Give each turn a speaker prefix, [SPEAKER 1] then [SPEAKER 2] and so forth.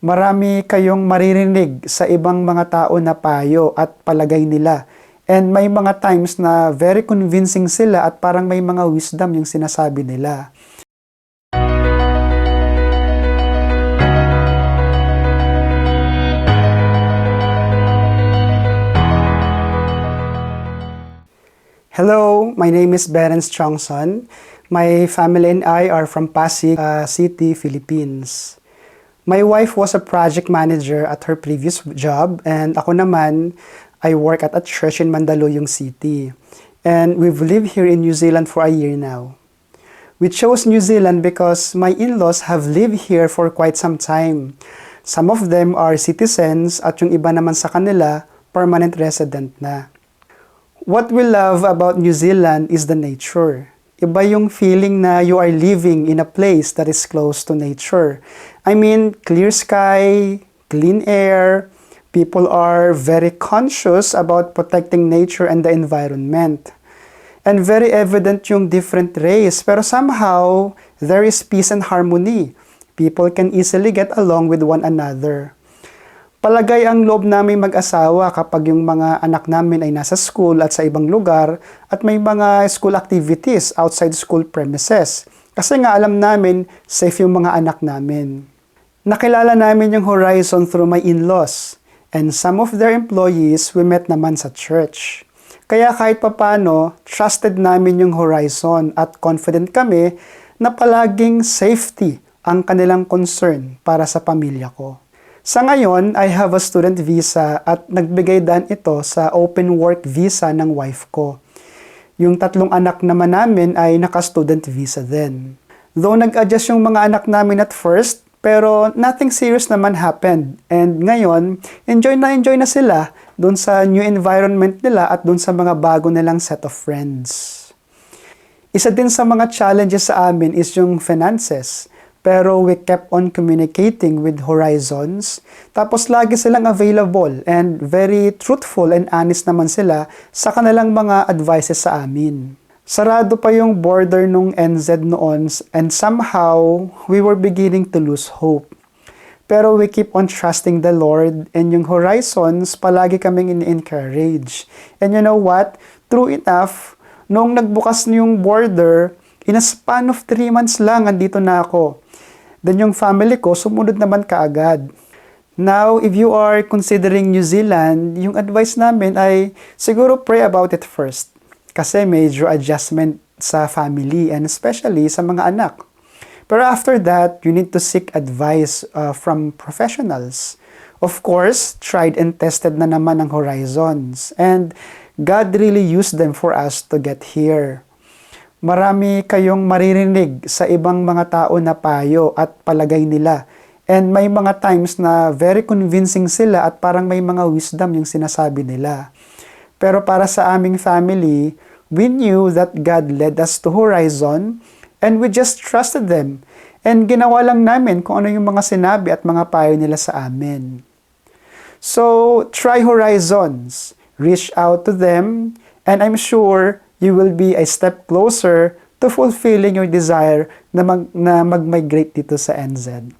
[SPEAKER 1] Marami kayong maririnig sa ibang mga tao na payo at palagay nila. And may mga times na very convincing sila at parang may mga wisdom yung sinasabi nila. Hello, my name is Berens Chongson. My family and I are from Pasig City, Philippines. My wife was a project manager at her previous job, and ako naman, I work at a church in Mandaluyong City. And we've lived here in New Zealand for a year now. We chose New Zealand because my in-laws have lived here for quite some time. Some of them are citizens at yung iba naman sa kanila, permanent resident na. What we love about New Zealand is the nature. Iba yung feeling na you are living in a place that is close to nature. I mean, clear sky, clean air, people are very conscious about protecting nature and the environment. And very evident yung different race, pero somehow, there is peace and harmony. People can easily get along with one another. Palagay ang loob naming mag-asawa kapag yung mga anak namin ay nasa school at sa ibang lugar at may mga school activities outside school premises. Kasi nga alam namin, safe yung mga anak namin. Nakilala namin yung Horizon through my in-laws, and some of their employees we met naman sa church. Kaya kahit papano, trusted namin yung Horizon at confident kami na palaging safety ang kanilang concern para sa pamilya ko. Sa ngayon, I have a student visa at nagbigay daan ito sa open work visa ng wife ko. Yung 3 anak naman namin ay naka-student visa din. Though nag-adjust yung mga anak namin at first, pero nothing serious naman happened. And ngayon, enjoy na sila dun sa new environment nila at dun sa mga bago nilang set of friends. Isa din sa mga challenges sa amin is yung finances. Pero we kept on communicating with Horizons. Tapos lagi silang available and very truthful and honest naman sila sa kanilang mga advices sa amin. Sarado pa yung border nung NZ noon and somehow we were beginning to lose hope. Pero we keep on trusting the Lord and yung Horizons palagi kaming in-encourage. And you know what? True enough, nung nagbukas yung border, in a span of 3 months lang, andito na ako. Then yung family ko, sumunod naman kaagad. Now, if you are considering New Zealand, yung advice namin ay siguro pray about it first. Kasi major adjustment sa family and especially sa mga anak. Pero after that, you need to seek advice from professionals. Of course, tried and tested na naman ang Horizons. And God really used them for us to get here. Marami kayong maririnig sa ibang mga tao na payo at palagay nila. And may mga times na very convincing sila at parang may mga wisdom yung sinasabi nila. Pero para sa aming family, we knew that God led us to Horizon and we just trusted them. And ginawa lang namin kung ano yung mga sinabi at mga payo nila sa amin. So, try Horizons. Reach out to them and I'm sure you will be a step closer to fulfilling your desire na mag-migrate dito sa NZ.